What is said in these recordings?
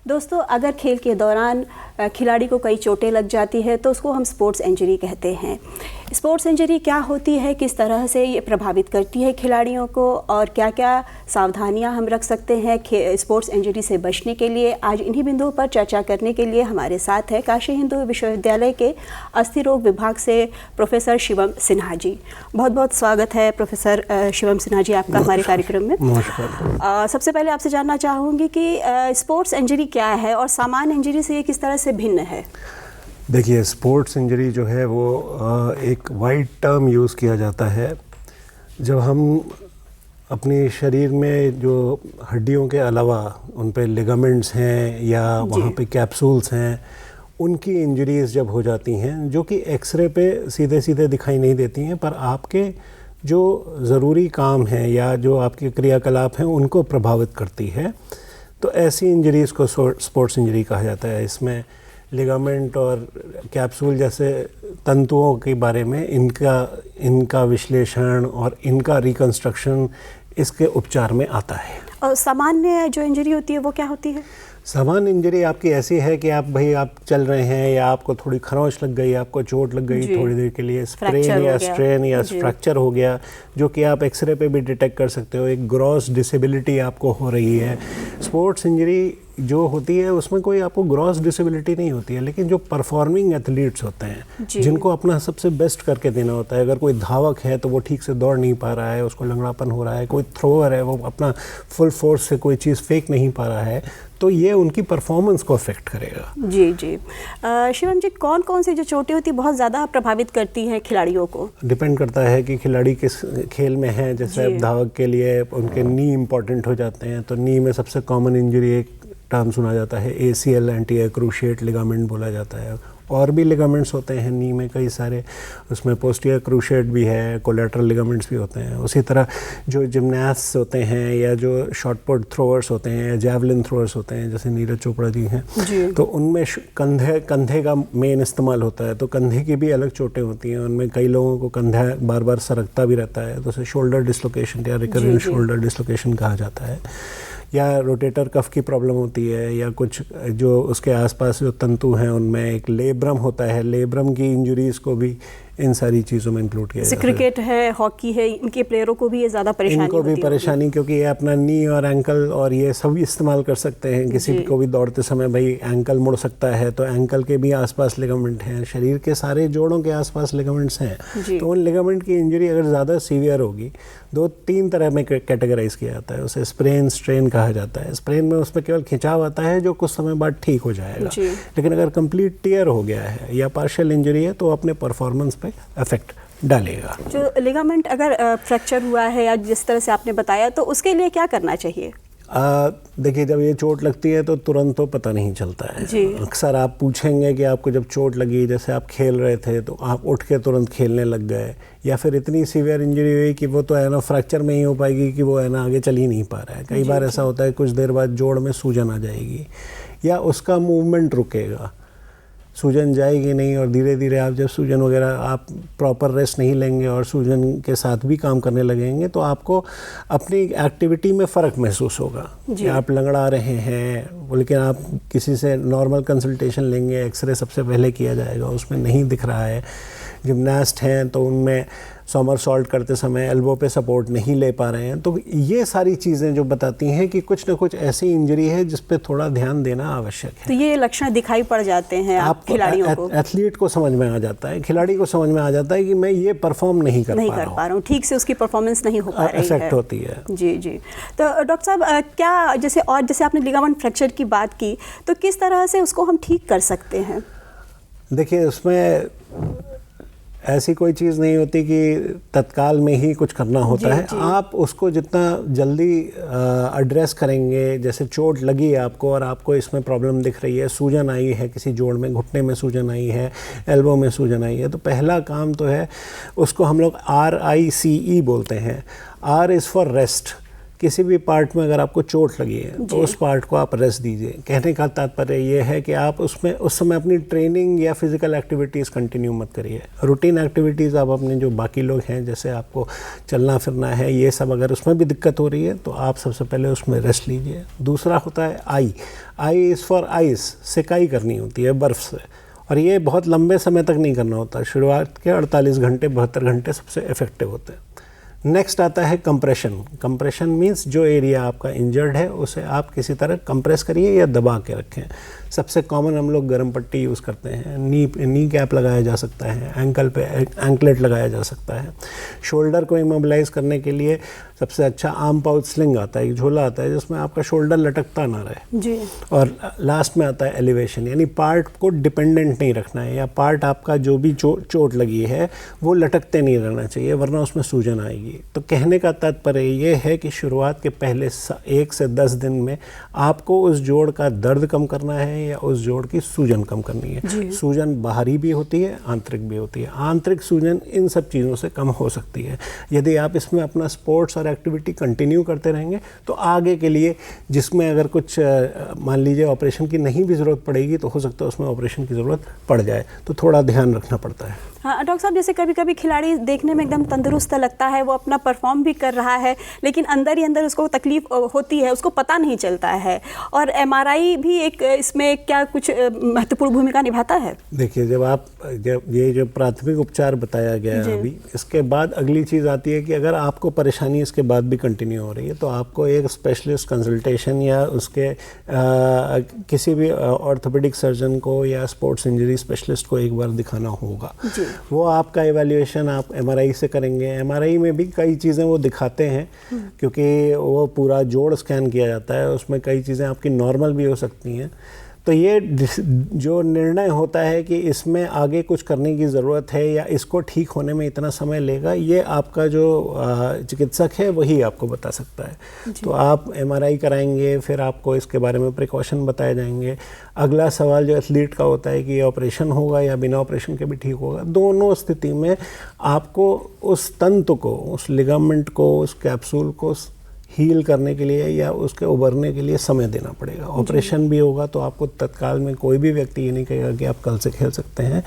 दोस्तों, अगर खेल के दौरान खिलाड़ी को कई चोटें लग जाती है तो उसको हम स्पोर्ट्स इंजरी कहते हैं। स्पोर्ट्स इंजरी क्या होती है, किस तरह से ये प्रभावित करती है खिलाड़ियों को और क्या क्या सावधानियां हम रख सकते हैं स्पोर्ट्स इंजरी से बचने के लिए, आज इन्हीं बिंदुओं पर चर्चा करने के लिए हमारे साथ है काशी हिंदू विश्वविद्यालय के अस्थि रोग विभाग से प्रोफेसर शिवम सिन्हा जी। बहुत बहुत स्वागत है प्रोफेसर शिवम सिन्हा जी आपका हमारे कार्यक्रम में। सबसे पहले आपसे जानना चाहूँगी कि स्पोर्ट्स इंजरी क्या है और सामान्य इंजरी से ये किस तरह से भिन्न है? देखिए, स्पोर्ट्स इंजरी जो है वो एक वाइड टर्म यूज़ किया जाता है। जब हम अपने शरीर में जो हड्डियों के अलावा उन पे लिगामेंट्स हैं या वहाँ पे कैप्सूल्स हैं, उनकी इंजरीज़ जब हो जाती हैं, जो कि एक्सरे पे सीधे सीधे दिखाई नहीं देती हैं, पर आपके जो ज़रूरी काम हैं या जो आपके क्रियाकलाप हैं उनको प्रभावित करती है, तो ऐसी इंजरीज़ को स्पोर्ट्स इंजरी कहा जाता है। इसमें लिगामेंट और कैप्सूल जैसे तंतुओं के बारे में इनका विश्लेषण और इनका रिकंस्ट्रक्शन इसके उपचार में आता है। और सामान्य जो इंजरी होती है वो क्या होती है? सामान्य इंजरी आपकी ऐसी है कि आप चल रहे हैं या आपको थोड़ी खरोंच लग गई, आपको चोट लग गई थोड़ी देर के लिए, स्प्रेन या स्ट्रेन या फ्रैक्चर हो गया, जो कि आप एक्सरे पे भी डिटेक्ट कर सकते हो। एक ग्रॉस डिसेबिलिटी आपको हो रही है। स्पोर्ट्स इंजरी जो होती है उसमें कोई आपको ग्रॉस डिसेबिलिटी नहीं होती है, लेकिन जो परफॉर्मिंग एथलीट्स होते हैं जिनको अपना सबसे बेस्ट करके देना होता है, अगर कोई धावक है तो वो ठीक से दौड़ नहीं पा रहा है, उसको लंगड़ापन हो रहा है, कोई थ्रोअर है वो अपना फुल फोर्स से कोई चीज़ फेंक नहीं पा रहा है, तो ये उनकी परफॉर्मेंस को अफेक्ट करेगा। जी जी। शिवम जी, कौन कौन सी जो चोटें होती है बहुत ज़्यादा प्रभावित करती हैं खिलाड़ियों को? डिपेंड करता है कि खिलाड़ी किस खेल में है। जैसे अब धावक के लिए उनके नी इम्पॉर्टेंट हो जाते हैं, तो नी में सबसे कॉमन इंजरी एक टर्म सुना जाता है ACL, एंटीरियर क्रूशिएट लिगामेंट बोला जाता है। और भी लिगामेंट्स होते हैं नी में कई सारे, उसमें पोस्टीरियर क्रूशिएट भी है, कोलैटरल लिगामेंट्स भी होते हैं। उसी तरह जो जिम्नास्ट्स होते हैं या जो शॉट पुट थ्रोअर्स होते हैं या जैवलिन थ्रोअर्स होते हैं, जैसे नीरज चोपड़ा जी हैं, तो उनमें कंधे का मेन इस्तेमाल होता है, तो कंधे की भी अलग चोटें होती हैं। उनमें कई लोगों को कंधा बार बार सरकता भी रहता है, तो उसे शोल्डर डिस्लोकेशन या रिकरेंट शोल्डर डिस्लोकेशन कहा जाता है। या रोटेटर कफ की प्रॉब्लम होती है, या कुछ जो उसके आसपास जो तंतु हैं उनमें एक लेब्रम होता है, लेब्रम की इंजरीज़ को भी इन सारी चीज़ों में इंक्लूड किया जाता है। क्रिकेट है, हॉकी है, इनके प्लेयरों को भी ये ज़्यादा परेशानी इनको भी परेशानी, क्योंकि ये अपना नी और एंकल और ये सब इस्तेमाल कर सकते हैं। किसी को भी दौड़ते समय भाई एंकल मुड़ सकता है, तो एंकल के भी आसपास लिगामेंट हैं, शरीर के सारे जोड़ों के आसपास लिगामेंट्स हैं, तो उन लिगामेंट की इंजरी अगर ज़्यादा सीवियर होगी, 2-3 तरह में कैटेगराइज किया जाता है। उसे स्प्रेन स्ट्रेन कहा जाता है। स्प्रेन में उसमें केवल खिंचाव आता है जो कुछ समय बाद ठीक हो जाएगा, लेकिन अगर कंप्लीट टियर हो गया है या पार्शियल इंजरी है तो अपने परफॉर्मेंस पे अफेक्ट डालेगा। जो लिगामेंट अगर फ्रैक्चर हुआ है या जिस तरह से आपने बताया, तो उसके लिए क्या करना चाहिए? देखिए, जब ये चोट लगती है तो तुरंत तो पता नहीं चलता है। अक्सर आप पूछेंगे कि आपको जब चोट लगी, जैसे आप खेल रहे थे तो आप उठ के तुरंत खेलने लग गए, या फिर इतनी सीवियर इंजरी हुई कि वो तो है ना फ्रैक्चर में ही हो पाएगी कि वो है ना आगे चल ही नहीं पा रहा है। कई बार ऐसा होता है कुछ देर बाद जोड़ में सूजन आ जाएगी या उसका मूवमेंट रुकेगा, सूजन जाएगी नहीं, और धीरे धीरे आप जब सूजन वगैरह आप प्रॉपर रेस्ट नहीं लेंगे और सूजन के साथ भी काम करने लगेंगे तो आपको अपनी एक्टिविटी में फ़र्क महसूस होगा कि आप लंगड़ा रहे हैं, लेकिन आप किसी से नॉर्मल कंसल्टेशन लेंगे, एक्सरे सबसे पहले किया जाएगा, उसमें नहीं दिख रहा है। जिम्नास्ट हैं तो उनमें सोमरसॉल्ट करते समय एल्बो पे सपोर्ट नहीं ले पा रहे हैं, तो ये सारी चीज़ें जो बताती हैं कि कुछ ना कुछ ऐसी इंजरी है जिस पे थोड़ा ध्यान देना आवश्यक है। तो ये लक्षण दिखाई पड़ जाते हैं आप खिलाड़ियों को? एथलीट को समझ में आ जाता है, खिलाड़ी को समझ में आ जाता है कि मैं ये परफॉर्म नहीं कर पा रहा हूँ, ठीक से उसकी परफॉर्मेंस नहीं हो पा रही है, इफेक्ट होती है। जी जी। तो डॉक्टर साहब, क्या जैसे आपने लिगामेंट फ्रैक्चर की बात की, तो किस तरह से उसको हम ठीक कर सकते हैं? देखिए, उसमें ऐसी कोई चीज़ नहीं होती कि तत्काल में ही कुछ करना होता है। आप उसको जितना जल्दी एड्रेस करेंगे, जैसे चोट लगी है आपको और आपको इसमें प्रॉब्लम दिख रही है, सूजन आई है किसी जोड़ में, घुटने में सूजन आई है, एल्बो में सूजन आई है, तो पहला काम तो है उसको हम लोग RICE बोलते हैं। R इज़ फॉर रेस्ट, किसी भी पार्ट में अगर आपको चोट लगी है तो उस पार्ट को आप रेस्ट दीजिए। कहने का तात्पर्य ये है कि आप उसमें उस समय अपनी ट्रेनिंग या फिजिकल एक्टिविटीज़ कंटिन्यू मत करिए। रूटीन एक्टिविटीज़ आप अपने जो बाकी लोग हैं, जैसे आपको चलना फिरना है, ये सब अगर उसमें भी दिक्कत हो रही है तो आप सबसे पहले उसमें रेस्ट लीजिए। दूसरा होता है आई इज़ फॉर आइस, सिकाई करनी होती है बर्फ़ से, और ये बहुत लंबे समय तक नहीं करना होता। शुरुआत के 48 घंटे 72 घंटे सबसे इफ़ेक्टिव होते हैं। नेक्स्ट आता है कंप्रेशन। कंप्रेशन मीन्स जो एरिया आपका इंजर्ड है उसे आप किसी तरह कंप्रेस करिए या दबा के रखें। सबसे कॉमन हम लोग गर्म पट्टी यूज़ करते हैं, नी कैप लगाया जा सकता है, एंकल पे एंकलेट लगाया जा सकता है। शोल्डर को इमोबिलाइज करने के लिए सबसे अच्छा आर्म पाउच स्लिंग आता है, एक झोला आता है जिसमें आपका शोल्डर लटकता ना रहे जी। और लास्ट में आता है एलिवेशन, यानी पार्ट को डिपेंडेंट नहीं रखना है, या पार्ट आपका जो भी चोट लगी है वो लटकते नहीं रहना चाहिए, वरना उसमें सूजन आएगी। तो कहने का तात्पर्य ये है कि शुरुआत के पहले 1 से 10 दिन में आपको उस जोड़ का दर्द कम करना है या उस जोड़ की सूजन कम करनी है। सूजन बाहरी भी होती है, आंतरिक भी होती है। आंतरिक सूजन इन सब चीज़ों से कम हो सकती है। यदि आप इसमें अपना स्पोर्ट्स और एक्टिविटी कंटिन्यू करते रहेंगे तो आगे के लिए, जिसमें अगर कुछ मान लीजिए ऑपरेशन की नहीं भी ज़रूरत पड़ेगी तो हो सकता है उसमें ऑपरेशन की ज़रूरत पड़ जाए, तो थोड़ा ध्यान रखना पड़ता है। हाँ डॉक्टर साहब, जैसे कभी कभी खिलाड़ी देखने में एकदम तंदुरुस्त लगता है, वो अपना परफॉर्म भी कर रहा है, लेकिन अंदर ही अंदर उसको तकलीफ होती है, उसको पता नहीं चलता है, और एमआरआई भी एक इसमें क्या कुछ महत्वपूर्ण भूमिका निभाता है? देखिए, जब ये जो प्राथमिक उपचार बताया गया है अभी, इसके बाद अगली चीज़ आती है कि अगर आपको परेशानी इसके बाद भी कंटिन्यू हो रही है तो आपको एक स्पेशलिस्ट कंसल्टेशन या उसके किसी भी ऑर्थोपेडिक सर्जन को या स्पोर्ट्स इंजरी स्पेशलिस्ट को एक बार दिखाना होगा। वो आपका एवेल्युएशन आप एमआरआई से करेंगे। एमआरआई में भी कई चीज़ें वो दिखाते हैं, क्योंकि वो पूरा जोड़ स्कैन किया जाता है, उसमें कई चीज़ें आपकी नॉर्मल भी हो सकती हैं। तो ये जो निर्णय होता है कि इसमें आगे कुछ करने की ज़रूरत है या इसको ठीक होने में इतना समय लेगा, ये आपका जो चिकित्सक है वही आपको बता सकता है। तो आप एमआरआई कराएंगे, फिर आपको इसके बारे में प्रिकॉशन बताए जाएंगे। अगला सवाल जो एथलीट का होता है कि ये ऑपरेशन होगा या बिना ऑपरेशन के भी ठीक होगा। दोनों स्थिति में आपको उस तंतु को, उस लिगामेंट को, उस कैप्सूल को हील करने के लिए या उसके उभरने के लिए समय देना पड़ेगा। ऑपरेशन भी होगा तो आपको तत्काल में कोई भी व्यक्ति ये नहीं कहेगा कि आप कल से खेल सकते हैं,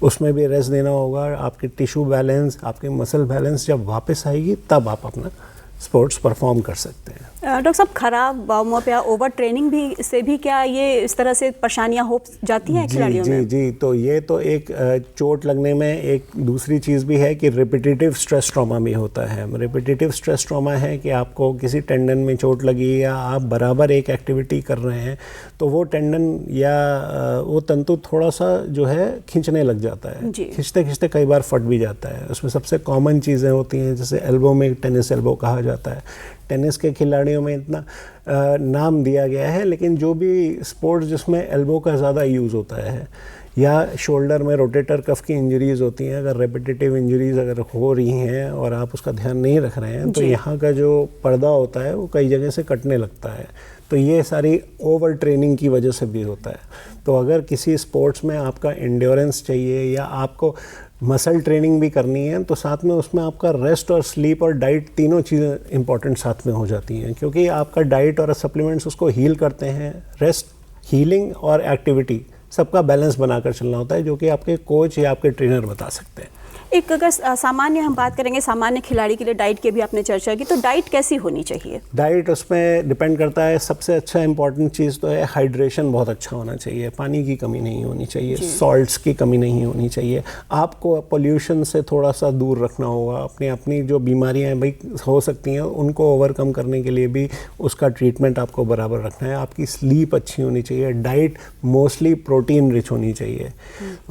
उसमें भी रेस्ट देना होगा। आपकी टिश्यू बैलेंस, आपकी मसल बैलेंस जब वापस आएगी तब आप अपना स्पोर्ट्स परफॉर्म कर सकते हैं। डॉक्टर साहब, खराब वार्म अप या ओवर ट्रेनिंग भी से भी क्या ये इस तरह से परेशानियां हो जाती हैं खिलाड़ियों में? जी, तो ये तो एक चोट लगने में एक दूसरी चीज़ भी है कि रिपीटेटिव स्ट्रेस ट्रॉमा भी होता है। रिपीटेटिव स्ट्रेस ट्रॉमा है कि आपको किसी टेंडन में चोट लगी या आप बराबर एक एक्टिविटी कर रहे हैं तो वो टेंडन या वो तंतु थोड़ा सा जो है खींचने लग जाता है। खींचते खींचते कई बार फट भी जाता है। उसमें सबसे कॉमन चीज़ें होती हैं, जैसे एल्बो में टेनिस एल्बो कहा जाता है। टेनिस के खिलाड़ियों में इतना नाम दिया गया है, लेकिन जो भी स्पोर्ट्स जिसमें एल्बो का ज़्यादा यूज़ होता है, या शोल्डर में रोटेटर कफ की इंजरीज़ होती हैं, अगर रेपिटेटिव इंजरीज़ अगर हो रही हैं और आप उसका ध्यान नहीं रख रहे हैं तो यहाँ का जो पर्दा होता है वो कई जगह से कटने लगता है। तो ये सारी ओवर ट्रेनिंग की वजह से भी होता है। तो अगर किसी स्पोर्ट्स में आपका एंड्योरेंस चाहिए या आपको मसल ट्रेनिंग भी करनी है तो साथ में उसमें आपका रेस्ट और स्लीप और डाइट तीनों चीज़ें इंपॉर्टेंट साथ में हो जाती हैं, क्योंकि आपका डाइट और सप्लीमेंट्स उसको हील करते हैं। रेस्ट, हीलिंग और एक्टिविटी सबका बैलेंस बनाकर चलना होता है, जो कि आपके कोच या आपके ट्रेनर बता सकते हैं। एक अगर सामान्य हम बात करेंगे, सामान्य खिलाड़ी के लिए डाइट की भी आपने चर्चा की, तो डाइट कैसी होनी चाहिए? डाइट उसमें डिपेंड करता है। सबसे अच्छा इंपॉर्टेंट चीज़ तो है हाइड्रेशन बहुत अच्छा होना चाहिए, पानी की कमी नहीं होनी चाहिए, सॉल्ट्स की कमी नहीं होनी चाहिए। आपको पोल्यूशन से थोड़ा सा दूर रखना होगा। अपनी जो बीमारियाँ भाई हो सकती हैं उनको ओवरकम करने के लिए भी उसका ट्रीटमेंट आपको बराबर रखना है। आपकी स्लीप अच्छी होनी चाहिए। डाइट मोस्टली प्रोटीन रिच होनी चाहिए,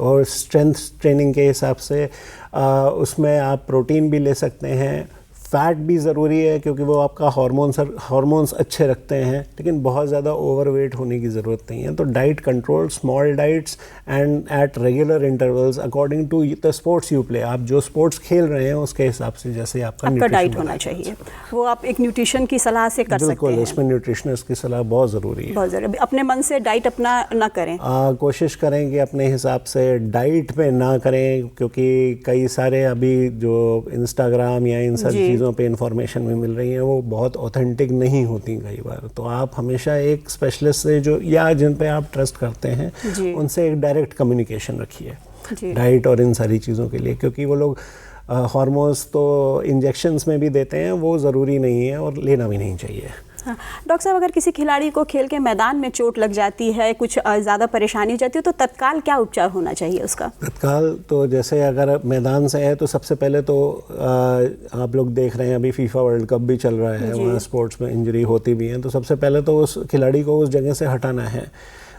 और स्ट्रेंथ ट्रेनिंग के हिसाब से उसमें आप प्रोटीन भी ले सकते हैं। फैट भी ज़रूरी है क्योंकि वो आपका हार्मोन्स अच्छे रखते हैं, लेकिन बहुत ज़्यादा ओवरवेट होने की ज़रूरत नहीं है। तो diet control, small diets and at regular intervals according to the sports you play. आप जो स्पोर्ट्स खेल रहे हैं उसके हिसाब से जैसे आपका डाइट होना चाहिए, वो आप एक न्यूट्रिशन की सलाह से कर सकते हैं। बिल्कुल, उसमें न्यूट्रिशनिस्ट की सलाह बहुत ज़रूरी है। बहुत ज़रूरी। अपने मन से डाइट अपना ना करें, कोशिश करें कि अपने हिसाब से डाइट पे ना करें, क्योंकि कई सारे अभी जो इंस्टाग्राम या इन सब चीज़ों चीज़ों पे इंफॉर्मेशन भी मिल रही हैं वो बहुत ऑथेंटिक नहीं होती कई बार। तो आप हमेशा एक स्पेशलिस्ट से जो या जिन पे आप ट्रस्ट करते हैं उनसे एक डायरेक्ट कम्युनिकेशन रखिए डाइट और इन सारी चीज़ों के लिए, क्योंकि वो लोग हार्मोन्स तो इंजेक्शंस में भी देते हैं, वो ज़रूरी नहीं है और लेना भी नहीं चाहिए। हाँ। डॉक्टर साहब, अगर किसी खिलाड़ी को खेल के मैदान में चोट लग जाती है, कुछ ज़्यादा परेशानी हो जाती है, तो तत्काल क्या उपचार होना चाहिए उसका? तत्काल तो जैसे अगर मैदान से है तो सबसे पहले तो आप लोग देख रहे हैं अभी फीफा वर्ल्ड कप भी चल रहा है, वहाँ स्पोर्ट्स में इंजरी होती भी है, तो सबसे पहले तो उस खिलाड़ी को उस जगह से हटाना है,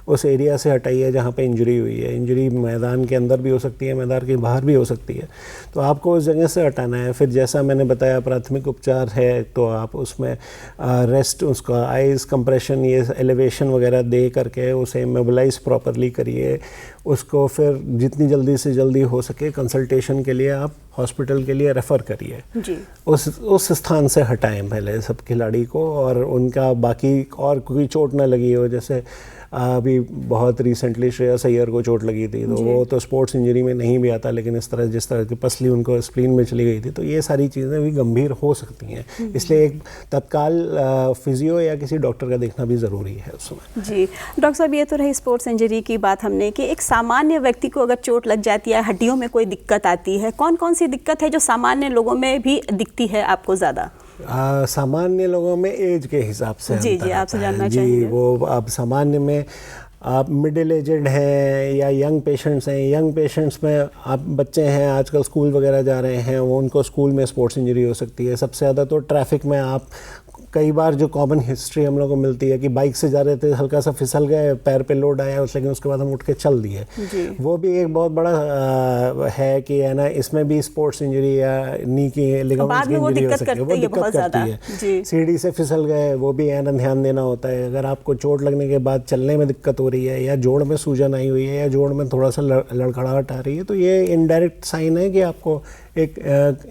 उस एरिया से हटाइए जहाँ पे इंजरी हुई है। इंजरी मैदान के अंदर भी हो सकती है, मैदान के बाहर भी हो सकती है, तो आपको उस जगह से हटाना है। फिर जैसा मैंने बताया प्राथमिक उपचार है, तो आप उसमें रेस्ट, उसका आइस कंप्रेशन, ये एलिवेशन वगैरह दे करके उसे मोबिलाइज प्रॉपरली करिए। उसको फिर जितनी जल्दी से जल्दी हो सके कंसल्टेशन के लिए आप हॉस्पिटल के लिए रेफ़र करिए जी। उस स्थान से हटाएं पहले सब खिलाड़ी को, और उनका बाकी और कोई चोट ना लगी हो। जैसे अभी बहुत रिसेंटली श्रेयस अय्यर को चोट लगी थी, तो वो तो स्पोर्ट्स इंजरी में नहीं भी आता, लेकिन इस तरह जिस तरह की पसली उनको स्प्लीन में चली गई थी, तो ये सारी चीज़ें भी गंभीर हो सकती हैं। इसलिए एक तत्काल फिजियो या किसी डॉक्टर का देखना भी ज़रूरी है उस समय। जी डॉक्टर साहब, ये तो रही स्पोर्ट्स इंजरी की बात हमने कि एक सामान्य व्यक्ति को अगर चोट लग जाती है, हड्डियों में कोई दिक्कत आती है, कौन कौन सी दिक्कत है जो सामान्य लोगों में भी दिखती है आपको ज़्यादा? सामान्य लोगों में एज के हिसाब से जी आपसे जानना चाहिए। जी, वो अब सामान्य में आप मिडिल एजेड हैं या यंग पेशेंट्स हैं। यंग पेशेंट्स में आप बच्चे हैं, आजकल स्कूल वगैरह जा रहे हैं, वो उनको स्कूल में स्पोर्ट्स इंजरी हो सकती है। सबसे ज़्यादा तो ट्रैफिक में आप कई बार जो कॉमन हिस्ट्री हम लोगों को मिलती है कि बाइक से जा रहे थे, हल्का सा फिसल गए, पैर पे लोड आया लेकिन उसके बाद हम उठ के चल दिए, वो भी एक बहुत बड़ा है कि है ना, इसमें भी स्पोर्ट्स इंजरी या नी की लिगामेंट्स की इंजरी हो सकती है, वो दिक्कत करती है। सीढ़ी से फिसल गए, वो भी है ना ध्यान देना होता है। अगर आपको चोट लगने के बाद चलने में दिक्कत हो रही है, या जोड़ में सूजन आई हुई है, या जोड़ में थोड़ा सा लड़खड़ाहट आ रही है, तो ये इनडायरेक्ट साइन है कि आपको एक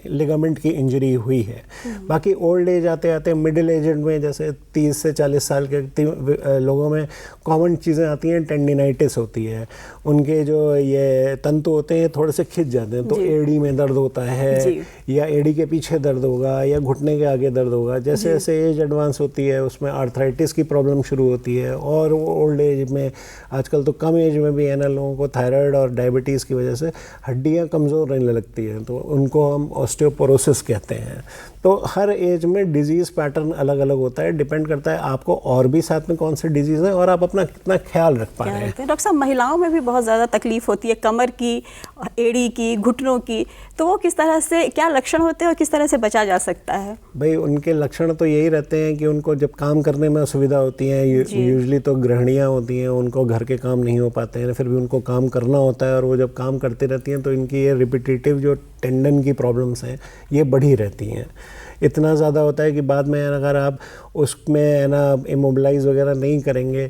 लिगामेंट की इंजरी हुई है। बाकी ओल्ड एज आते आते मिडिल एजेड में जैसे 30 से 40 साल के लोगों में कॉमन चीज़ें आती हैं। टेंडिनाइटिस होती है, उनके जो ये तंतु होते हैं थोड़े से खिंच जाते हैं, तो एड़ी में दर्द होता है, या एड़ी के पीछे दर्द होगा, या घुटने के आगे दर्द होगा। जैसे जैसे एज एडवांस होती है उसमें आर्थराइटिस की प्रॉब्लम शुरू होती है। और ओल्ड एज में आजकल तो कम एज में भी है ना, लोगों को थायराइड और डायबिटीज़ की वजह से हड्डियाँ कमज़ोर रहने लगती हैं, तो उनको हम ऑस्टियोपोरोसिस कहते हैं। तो हर एज में डिजीज़ पैटर्न अलग अलग होता है, डिपेंड करता है आपको और भी साथ में कौन से डिजीज़ है और आप अपना कितना ख्याल रख पा रहे हैं। डॉक्टर साहब, महिलाओं में भी बहुत ज़्यादा तकलीफ होती है, कमर की, एड़ी की, घुटनों की, तो वो किस तरह से, क्या लक्षण होते हैं और किस तरह से बचा जा सकता है? भाई उनके लक्षण तो यही रहते हैं कि उनको जब काम करने में असुविधा होती है, यूजुअली तो गृहिणियाँ होती हैं, उनको घर के काम नहीं हो पाते हैं, फिर भी उनको काम करना होता है, और वो जब काम करती रहती हैं तो इनकी ये रिपीटेटिव जो टेंडन की प्रॉब्लम्स हैं ये बढ़ी रहती हैं। इतना ज़्यादा होता है कि बाद में अगर आप उसमें है ना इमोबिलाइज वगैरह नहीं करेंगे,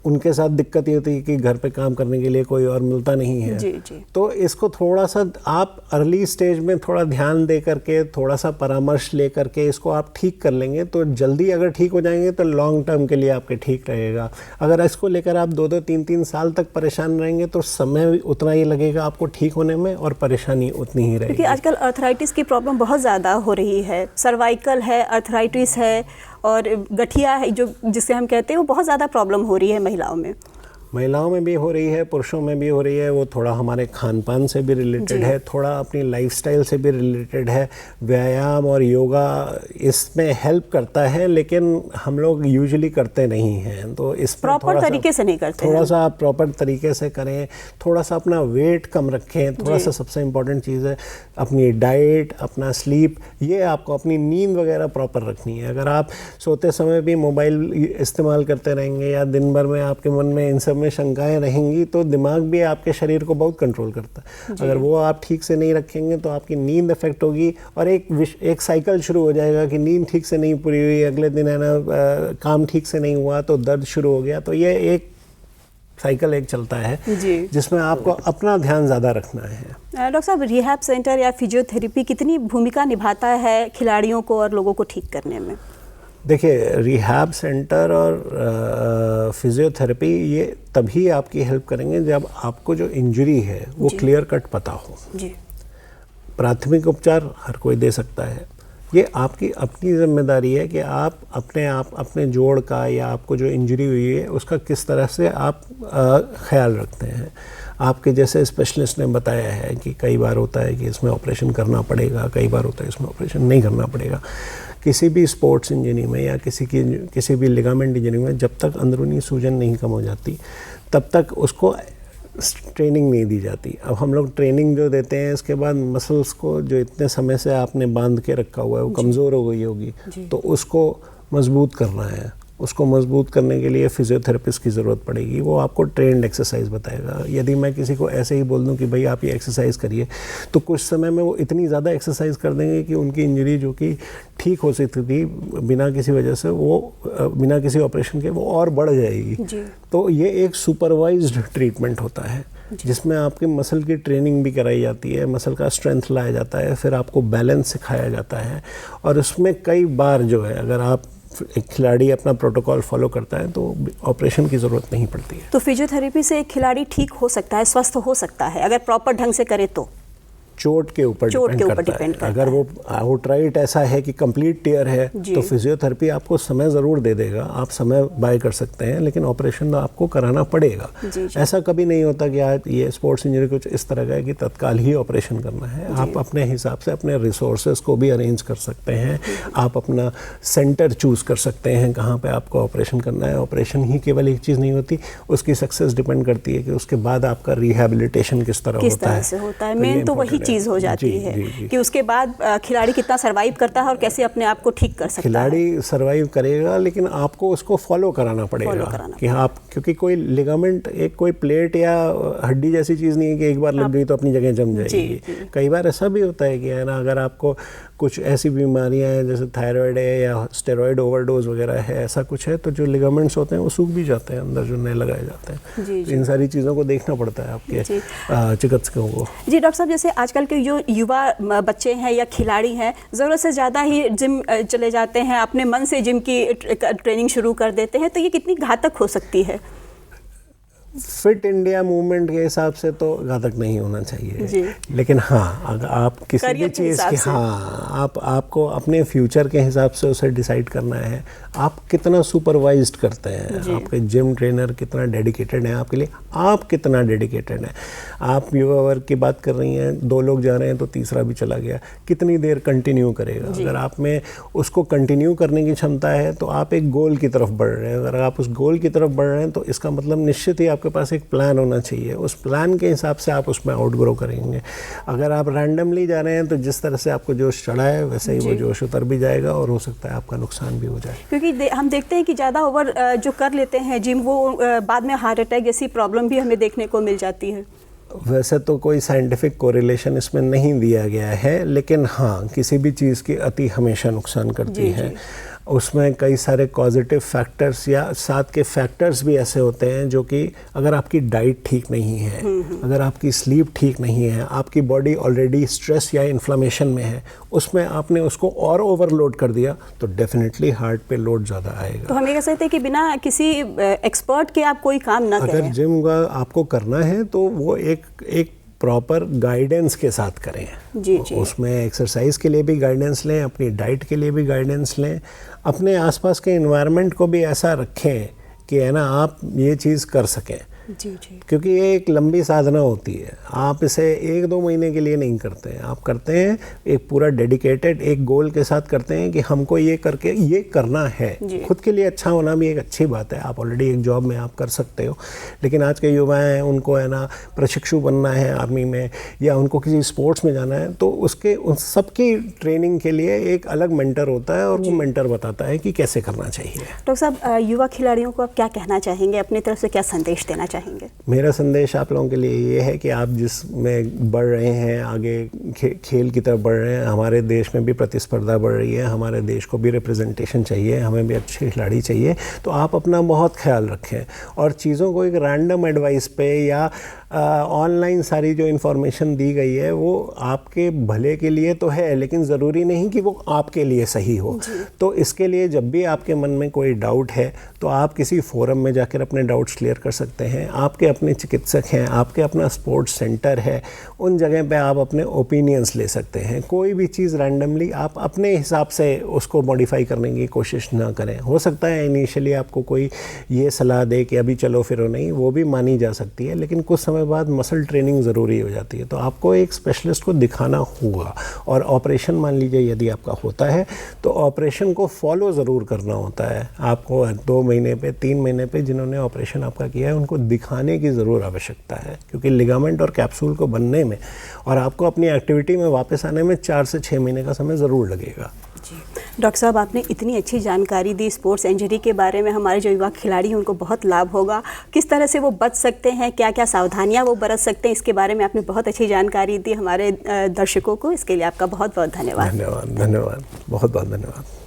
उनके साथ दिक्कत ये होती है कि घर पे काम करने के लिए कोई और मिलता नहीं है। जी। तो इसको थोड़ा सा आप अर्ली स्टेज में थोड़ा ध्यान दे करके, थोड़ा सा परामर्श ले करके इसको आप ठीक कर लेंगे तो जल्दी अगर ठीक हो जाएंगे तो लॉन्ग टर्म के लिए आपके ठीक रहेगा। अगर इसको लेकर आप 2-2, 3-3 साल तक परेशान रहेंगे तो समय उतना ही लगेगा आपको ठीक होने में, और परेशानी उतनी ही रहेगी। क्योंकि आजकल अर्थराइटिस की प्रॉब्लम बहुत ज़्यादा हो रही है, सर्वाइकल है, अर्थराइटिस है, और गठिया है, जो जिसे हम कहते हैं, वो बहुत ज़्यादा प्रॉब्लम हो रही है महिलाओं में। महिलाओं में भी हो रही है, पुरुषों में भी हो रही है। वो थोड़ा हमारे खान पान से भी रिलेटेड है, थोड़ा अपनी लाइफस्टाइल से भी रिलेटेड है। व्यायाम और योगा इसमें हेल्प करता है, लेकिन हम लोग यूजुअली करते नहीं हैं, तो इस प्रॉपर तरीके से नहीं करते। थोड़ा सा आप प्रॉपर तरीके से करें, थोड़ा सा अपना वेट कम रखें, थोड़ा सा सबसे इम्पोर्टेंट चीज़ है अपनी डाइट, अपना स्लीप, ये आपको अपनी नींद वगैरह प्रॉपर रखनी है। अगर आप सोते समय भी मोबाइल इस्तेमाल करते रहेंगे या दिन भर में आपके मन में इन सब में शंकाएं रहेंगी, तो दिमाग भी आपके शरीर को बहुत कंट्रोल करता है। अगर वो आप ठीक से नहीं रखेंगे तो आपकी नींद इफेक्ट होगी, और एक साइकिल शुरू हो जाएगा कि नींद ठीक से नहीं पूरी हुई, अगले दिन है ना काम ठीक से नहीं हुआ तो दर्द शुरू हो गया। तो ये एक साइकिल एक चलता है जिसमें आपको अपना ध्यान ज़्यादा रखना है। डॉक्टर साहब, रिहैब सेंटर या फिजियोथेरेपी कितनी भूमिका निभाता है खिलाड़ियों को और लोगों को ठीक करने में? देखिए, रिहैब सेंटर और फिजियोथेरेपी ये तभी आपकी हेल्प करेंगे जब आपको जो इंजरी है वो क्लियर कट पता हो। प्राथमिक उपचार हर कोई दे सकता है, ये आपकी अपनी जिम्मेदारी है कि आप अपने जोड़ का या आपको जो इंजरी हुई है उसका किस तरह से आप ख्याल रखते हैं। आपके जैसे स्पेशलिस्ट ने बताया है कि कई बार होता है कि इसमें ऑपरेशन करना पड़ेगा, कई बार होता है इसमें ऑपरेशन नहीं करना पड़ेगा। किसी भी स्पोर्ट्स इंजरी में या किसी भी लिगामेंट इंजरी में जब तक अंदरूनी सूजन नहीं कम हो जाती तब तक उसको ट्रेनिंग नहीं दी जाती। अब हम लोग ट्रेनिंग जो देते हैं इसके बाद मसल्स को जो इतने समय से आपने बांध के रखा हुआ है वो कमज़ोर हो गई होगी, तो उसको मजबूत करना है। उसको मजबूत करने के लिए फिजियोथेरेपिस्ट की ज़रूरत पड़ेगी। वो आपको ट्रेंड एक्सरसाइज बताएगा। यदि मैं किसी को ऐसे ही बोल दूं कि भाई आप ये एक्सरसाइज करिए, तो कुछ समय में वो इतनी ज़्यादा एक्सरसाइज कर देंगे कि उनकी इंजरी जो कि ठीक हो सकती थी बिना किसी वजह से, वो बिना किसी ऑपरेशन के वो और बढ़ जाएगी। तो ये एक सुपरवाइज्ड ट्रीटमेंट होता है जिसमें आपके मसल की ट्रेनिंग भी कराई जाती है, मसल का स्ट्रेंथ लाया जाता है, फिर आपको बैलेंस सिखाया जाता है। और उसमें कई बार जो है अगर आप एक खिलाड़ी अपना प्रोटोकॉल फॉलो करता है तो ऑपरेशन की ज़रूरत नहीं पड़ती है। तो फिजियोथेरेपी से एक खिलाड़ी ठीक हो सकता है, स्वस्थ हो सकता है अगर प्रॉपर ढंग से करे तो? चोट के ऊपर डिपेंड करता है। अगर वो आउटराइट ऐसा है कि कंप्लीट टियर है तो फिजियोथेरेपी आपको समय ज़रूर दे देगा, आप समय बाय कर सकते हैं, लेकिन ऑपरेशन तो आपको कराना पड़ेगा। ऐसा कभी नहीं होता कि आज ये स्पोर्ट्स इंजरी कुछ इस तरह का है कि तत्काल ही ऑपरेशन करना है। आप अपने हिसाब से अपने रिसोर्सेज को भी अरेंज कर सकते हैं, आप अपना सेंटर चूज़ कर सकते हैं कहाँ पर आपको ऑपरेशन करना है। ऑपरेशन ही केवल एक चीज़ नहीं होती, उसकी सक्सेस डिपेंड करती है कि उसके बाद आपका रिहैबिलिटेशन किस तरह होता है। मेन तो वही चीज़ हो जाती है कि उसके बाद खिलाड़ी कितना सरवाइव करता है और कैसे अपने आप को ठीक कर सकता है। खिलाड़ी सरवाइव करेगा, लेकिन आपको उसको फॉलो कराना पड़ेगा कि आप, क्योंकि कोई लिगामेंट एक कोई प्लेट या हड्डी जैसी चीज़ नहीं है कि एक बार लग गई तो अपनी जगह जम जाएगी। कई बार ऐसा भी होता है कि है ना, अगर आपको कुछ ऐसी बीमारियां हैं जैसे थायराइड है या स्टेरॉइड ओवरडोज वगैरह है, ऐसा कुछ है तो जो लिगामेंट्स होते हैं वो सूख भी जाते हैं अंदर, जो नए लगाए जाते हैं। तो इन सारी चीज़ों को देखना पड़ता है आपके चिकित्सकों को। जी डॉक्टर साहब, जैसे आजकल के जो युवा बच्चे हैं या खिलाड़ी हैं ज़रूरत से ज़्यादा ही जिम चले जाते हैं, अपने मन से जिम की ट्रेनिंग शुरू कर देते हैं, तो ये कितनी घातक हो सकती है? फिट इंडिया मूवमेंट के हिसाब से तो घातक नहीं होना चाहिए, लेकिन हाँ अगर आप किसी भी चीज़ की आपको अपने फ्यूचर के हिसाब से उसे डिसाइड करना है। आप कितना सुपरवाइज्ड करते हैं, आपके जिम ट्रेनर कितना डेडिकेटेड है आपके लिए, आप कितना डेडिकेटेड हैं। आप युवा वर्ग की बात कर रही हैं, 2 लोग जा रहे हैं तो तीसरा भी चला गया, कितनी देर कंटिन्यू करेगा? अगर आप में उसको कंटिन्यू करने की क्षमता है तो आप एक गोल की तरफ बढ़ रहे हैं। अगर आप उस गोल की तरफ बढ़ रहे हैं तो इसका मतलब निश्चित ही आपके पास एक प्लान होना चाहिए। उस प्लान के हिसाब से आप उसमें आउटग्रो करेंगे। अगर आप रैंडमली जा रहे हैं तो जिस तरह से आपको जोश चढ़ा है वैसे ही वो जोश उतर भी जाएगा और हो सकता है आपका नुकसान भी हो जाए। क्योंकि हम देखते हैं कि ज़्यादा ओवर जो कर लेते हैं जिम, वो बाद में हार्ट अटैक जैसी प्रॉब्लम भी हमें देखने को मिल जाती है। वैसे तो कोई साइंटिफिक कोरिलेशन इसमें नहीं दिया गया है, लेकिन हाँ किसी भी चीज़ की अति हमेशा नुकसान करती है। उसमें कई सारे पॉजिटिव फैक्टर्स या साथ के फैक्टर्स भी ऐसे होते हैं जो कि अगर आपकी डाइट ठीक नहीं है, अगर आपकी स्लीप ठीक नहीं है, आपकी बॉडी ऑलरेडी स्ट्रेस या इन्फ्लेमेशन में है, उसमें आपने उसको और ओवरलोड कर दिया तो डेफिनेटली हार्ट पे लोड ज़्यादा आएगा। तो हम ये कह सकते हैं कि बिना किसी एक्सपर्ट के आप कोई काम ना करें। अगर जिम का आपको करना है तो वो एक प्रॉपर गाइडेंस के साथ करें। जी। उसमें एक्सरसाइज के लिए भी गाइडेंस लें, अपनी डाइट के लिए भी गाइडेंस लें, अपने आसपास के एनवायरनमेंट को भी ऐसा रखें कि है ना आप ये चीज़ कर सकें। जी। क्योंकि ये एक लंबी साधना होती है। आप इसे 1-2 महीने के लिए नहीं करते हैं, आप करते हैं एक पूरा डेडिकेटेड एक गोल के साथ करते हैं कि हमको ये करके ये करना है। खुद के लिए अच्छा होना भी एक अच्छी बात है। आप ऑलरेडी एक जॉब में आप कर सकते हो, लेकिन आज के युवा हैं उनको है ना प्रशिक्षु बनना है आर्मी में या उनको किसी स्पोर्ट्स में जाना है, तो उसके उन सबकी ट्रेनिंग के लिए एक अलग मेंटर होता है और वो मेंटर बताता है कि कैसे करना चाहिए। डॉक्टर साहब, युवा खिलाड़ियों को आप क्या कहना चाहेंगे, अपनी तरफ से क्या संदेश देना चाहेंगे? मेरा संदेश आप लोगों के लिए ये है कि आप जिसमें बढ़ रहे हैं, आगे खेल की तरफ बढ़ रहे हैं, हमारे देश में भी प्रतिस्पर्धा बढ़ रही है, हमारे देश को भी रिप्रेजेंटेशन चाहिए, हमें भी अच्छे खिलाड़ी चाहिए, तो आप अपना बहुत ख्याल रखें और चीज़ों को एक रैंडम एडवाइस पे या ऑनलाइन सारी जो इन्फॉर्मेशन दी गई है वो आपके भले के लिए तो है, लेकिन ज़रूरी नहीं कि वो आपके लिए सही हो। तो इसके लिए जब भी आपके मन में कोई डाउट है तो आप किसी फोरम में जाकर अपने डाउट्स क्लियर कर सकते हैं। हैं, आपके अपने चिकित्सक हैं, आपके अपना स्पोर्ट्स सेंटर है, उन जगह पे आप अपने ओपिनियंस ले सकते हैं। कोई भी चीज़ रैंडमली आप अपने हिसाब से उसको मॉडिफाई करने की कोशिश ना करें। हो सकता है इनिशियली आपको कोई ये सलाह दे कि अभी चलो फिरो नहीं, वो भी मानी जा सकती है, लेकिन कुछ समय बाद मसल ट्रेनिंग ज़रूरी हो जाती है। तो आपको एक स्पेशलिस्ट को दिखाना होगा। और ऑपरेशन मान लीजिए यदि आपका होता है तो ऑपरेशन को फॉलो ज़रूर करना होता है। आपको 2 महीने पे 3 महीने पे जिन्होंने ऑपरेशन आपका किया है उनको दिखाने की ज़रूर आवश्यकता है, क्योंकि लिगामेंट और कैप्सूल को बनने में और आपको अपनी एक्टिविटी में वापस आने में 4 से 6 महीने का समय ज़रूर लगेगा। जी डॉक्टर साहब, आपने इतनी अच्छी जानकारी दी स्पोर्ट्स इंजरी के बारे में। हमारे जो युवा खिलाड़ी हैं उनको बहुत लाभ होगा, किस तरह से वो बच सकते हैं, क्या क्या सावधानियां वो बरत सकते हैं, इसके बारे में आपने बहुत अच्छी जानकारी दी हमारे दर्शकों को। इसके लिए आपका बहुत बहुत धन्यवाद। धन्यवाद, बहुत बहुत धन्यवाद।